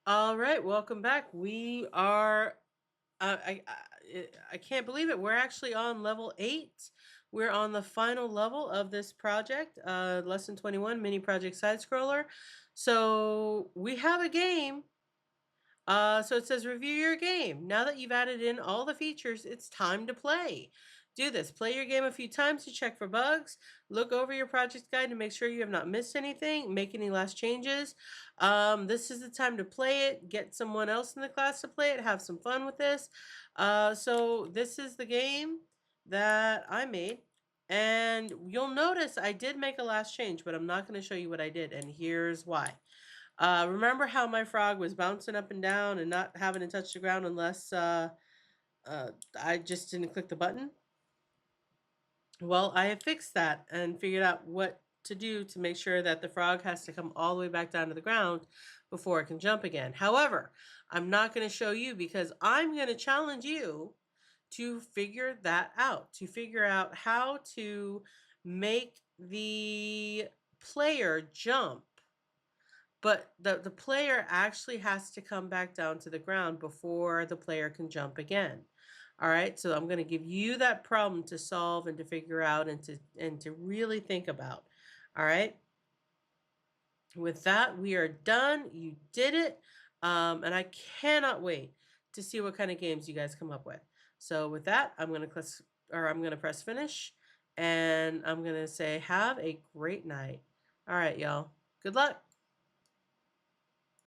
All right, welcome back. We are. I can't believe it. We're actually on level 8. We're on the final level of this project, lesson 21, mini project side scroller. So we have a game. So it says review your game. Now that you've added in all the features, it's time to play. Do this. Play your game a few times to check for bugs. Look over your project guide to make sure you have not missed anything. Make any last changes. This is the time to play it. Get someone else in the class to play it. Have some fun with this. So this is the game that I made. And you'll notice I did make a last change, but I'm not going to show you what I did. And here's why. Remember how my frog was bouncing up and down and not having to touch the ground unless I just didn't click the button? Well, I have fixed that and figured out what to do to make sure that the frog has to come all the way back down to the ground before it can jump again. However, I'm not going to show you because I'm going to challenge you to figure that out, to figure out how to make the player jump, but the player actually has to come back down to the ground before the player can jump again. All right, so I'm going to give you that problem to solve and to figure out and to really think about. All right, with that, we are done. You did it, and I cannot wait to see what kind of games you guys come up with. So with that, I'm going to press finish, and I'm going to say have a great night. All right, y'all. Good luck.